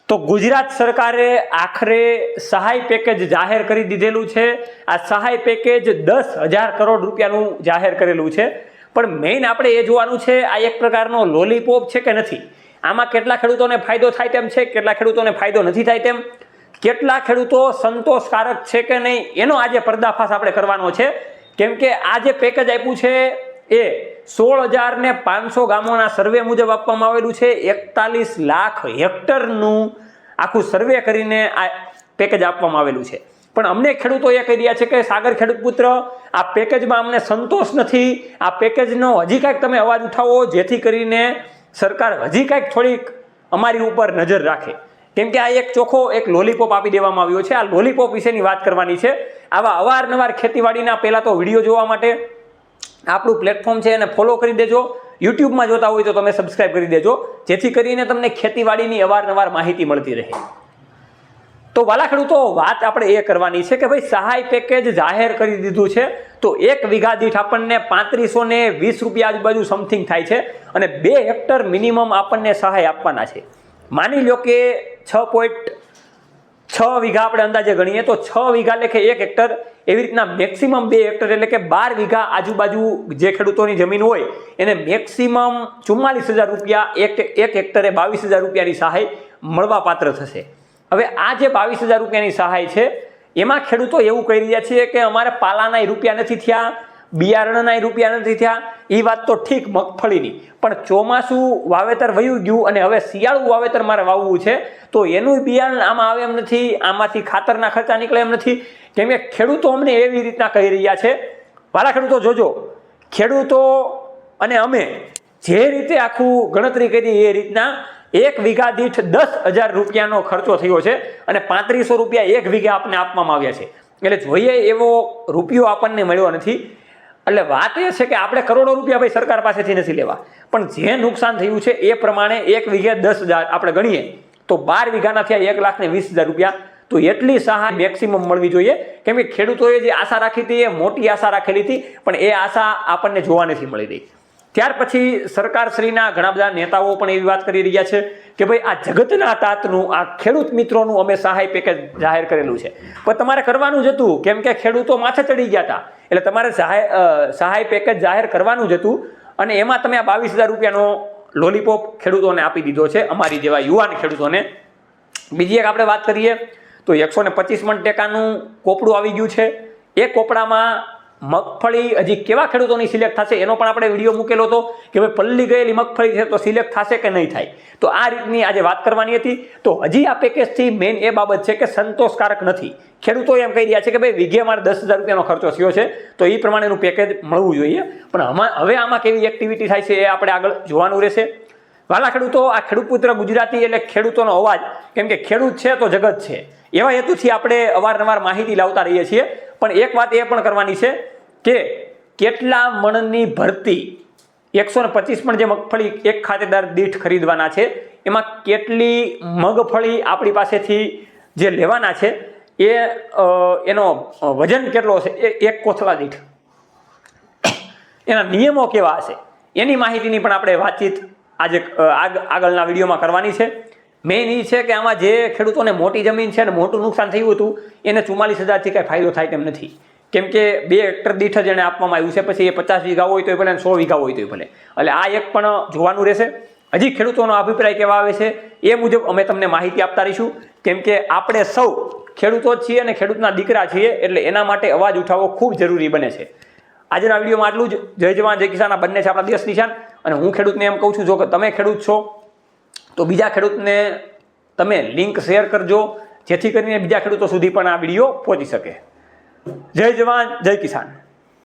તો ગુજરાત સરકારે આખરે સહાય પેકેજ જાહેર કરી દીધેલું છે। આ સહાય પેકેજ 10,000 કરોડ રૂપિયાનું જાહેર કરેલું છે। પણ મેઇન આપણે એ જોવાનું છે આ એક પ્રકારનો લોલીપોપ છે કે નથી, આમાં કેટલા ખેડૂતોને ફાયદો થાય તેમ છે, કેટલા ખેડૂતોને ફાયદો નથી થાય તેમ, કેટલા ખેડૂતો સંતોષકારક છે કે નહીં, એનો આજે પર્દાફાશ આપણે કરવાનો છે। કેમ કે આ જે પેકેજ આપ્યું છે એ 16,500 ગામોના સર્વે મુજબ આપવામાં આવેલું છે। 41 લાખ હેક્ટરનું આખું સર્વે કરીને આ પેકેજ આપવામાં આવેલું છે। પણ અમને ખેડૂતો એ કહી રહ્યા છે કે સાગર ખેડૂત પુત્ર, આ પેકેજમાં અમને સંતોષ નથી, આ પેકેજનો હજી કાંઈક તમે અવાજ ઉઠાવો જેથી કરીને સરકાર હજી કાંઈક થોડીક અમારી ઉપર નજર રાખે। કેમ કે આ એક ચોખ્ખો એક લોલીપોપ આપી દેવામાં આવ્યો છે। આ લોલીપોપ વિશેની વાત કરવાની છે। આવા અવારનવાર ખેતીવાડીના પહેલા તો વિડીયો જોવા માટે આપણું પ્લેટફોર્મ છે એને ફોલો કરી દેજો। યુટ્યુબમાં જોતા હોય તો તમે સબસ્ક્રાઇબ કરી દેજો, જેથી કરીને તમને ખેતીવાડીની અવારનવાર માહિતી મળતી રહે। તો વાલા ખેડૂતો, વાત આપણે એ કરવાની છે કે ભાઈ સહાય પેકેજ જાહેર કરી દીધું છે તો 1 વીઘા દીઠ આપણને 3520 રૂપિયા આજુબાજુ સમથિંગ થાય છે અને 2 હેક્ટર મિનિમમ આપણને સહાય આપવાના છે। માની લો કે 6.6 વીઘા આપણે અંદાજે ગણીએ તો 6 વીઘા લેખે 1 હેક્ટર, એવી રીતના મેક્સિમમ 2 હેક્ટર એટલે કે 12 વીઘા આજુબાજુ જે ખેડૂતોની જમીન હોય એને મેક્સિમમ 44,000 રૂપિયા, એક હેક્ટરે 22,000 રૂપિયાની સહાય મળવા પાત્ર થશે। હવે આ જે 22,000 રૂપિયાની સહાય છે એમાં ખેડૂતો એવું કહી રહ્યા છે કે અમારે પાલાના રૂપિયા નથી થયા, બિયારણના રૂપિયા નથી થયા। એ વાત તો ઠીક મગફળીની, પણ ચોમાસું વાવેતર વયું ગયું અને હવે શિયાળુ વાવેતર મારે વાવવું છે તો એનું બિયારણ આમાં આવે એમ નથી, આમાંથી ખાતરના ખર્ચા નીકળે એમ નથી। કેમ કે ખેડૂતો અમને એવી રીતના કહી રહ્યા છે। વાલા ખેડૂતો જોજો, ખેડૂતો અને અમે જે રીતે આખું ગણતરી કરી એ રીતના 1 વીઘા દીઠ 10,000 રૂપિયાનો ખર્ચો થયો છે અને 3500 રૂપિયા 1 વીઘા આપણને આપવામાં આવ્યા છે। એટલે જોઈએ એવો રૂપિયો આપણને મળ્યો નથી। એટલે વાત એ છે કે આપણે કરોડો રૂપિયા ભાઈ સરકાર પાસેથી નથી લેવા, પણ જે નુકસાન થયું છે એ પ્રમાણે 1 વીઘે 10,000 આપણે ગણીએ તો 12 વીઘાના થયા 1,20,000 રૂપિયા। તો એટલી સહાય મેક્સિમમ મળવી જોઈએ। કેમ કે ખેડૂતોએ જે આશા રાખી હતી એ મોટી આશા રાખેલી હતી, પણ એ આશા આપણને જોવા નથી મળી રહી। ત્યાર પછી સરકારશ્રીના ઘણા બધા નેતાઓ પણ એવી વાત કરી રહ્યા છે કે ભાઈ આ જગતના તાતનું, આ ખેડૂત મિત્રોનું અમે સહાય પેકેજ જાહેર કરેલું છે, પણ તમારે કરવાનું જ હતું। કેમ કે ખેડૂતો માથે ચડી ગયા હતા એટલે તમારે સહાય પેકેજ જાહેર કરવાનું જ હતું અને એમાં તમે આ 22,000 રૂપિયાનો લોલીપોપ ખેડૂતોને આપી દીધો છે, અમારી જેવા યુવાન ખેડૂતોને। બીજી એક આપણે વાત કરીએ તો 125 મણ ટેકાનું કોપડું આવી ગયું છે। એ કોપડામાં મગફળી હજી કેવા ખેડૂતોની સિલેક્ટ થશે એનો પણ આપણે વિડીયો મૂકેલો હતો કે ભાઈ પલ્લી ગયેલી મગફળી છે તો સિલેક્ટ થશે કે નહીં થાય। તો આ રીતની આજે વાત કરવાની હતી। તો હજી આ પેકેજથી મેઇન એ બાબત છે કે સંતોષકારક નથી। ખેડૂતો એમ કહી રહ્યા છે કે ભાઈ વીઘે મારે 10,000 રૂપિયાનો ખર્ચો થયો છે તો એ પ્રમાણેનું પેકેજ મળવું જોઈએ, પણ હવે આમાં કેવી એક્ટિવિટી થાય છે એ આપણે આગળ જોવાનું રહેશે। વાલા ખેડૂતો, આ ખેડૂત પુત્ર ગુજરાતી એટલે ખેડૂતોનો અવાજ, કેમ કે ખેડૂત છે તો જગત છે, એવા હેતુથી આપણે અવારનવાર માહિતી લાવતા રહીએ છીએ। પણ એક વાત એ પણ કરવાની છે કે કેટલા મણની ભરતી 125 મણ જે મગફળી એક ખાતેદાર દીઠ ખરીદવાના છે એમાં કેટલી મગફળી આપણી પાસેથી જે લેવાના છે એ એનો વજન કેટલો હશે, એક કોથળા દીઠ એના નિયમો કેવા હશે એની માહિતીની પણ આપણે વાતચીત આજે આગળના વિડીયોમાં કરવાની છે। મેઇન એ છે કે આમાં જે ખેડૂતોને મોટી જમીન છે અને મોટું નુકસાન થયું હતું એને 44,000થી કાંઈ ફાયદો થાય તેમ નથી। કેમ કે 2 હેક્ટર દીઠ જ એને આપવામાં આવ્યું છે, પછી એ 50 વીઘા હોય તો ભલે 100 વીઘા હોય તો ભલે, એટલે આ એક પણ જોવાનું રહેશે। હજી ખેડૂતોનો અભિપ્રાય કેવા આવે છે એ મુજબ અમે તમને માહિતી આપતા રહીશું। કેમ કે આપણે સૌ ખેડૂતો જ છીએ અને ખેડૂતના દીકરા છીએ, એટલે એના માટે અવાજ ઉઠાવવો ખૂબ જરૂરી બને છે। આજના વિડીયોમાં આટલું જ। જય જવાન જય કિસાન, આ બંને છે આપણા દેશ નિશાન। અને હું ખેડૂતને એમ કહું છું, જો કે તમે ખેડૂત છો તો બીજા ખેડૂતને તમે લિંક શેર કરજો, જેથી કરીને બીજા ખેડૂતો સુધી પણ આ વિડીયો પહોંચી શકે। જય જવાન જય કિસાન।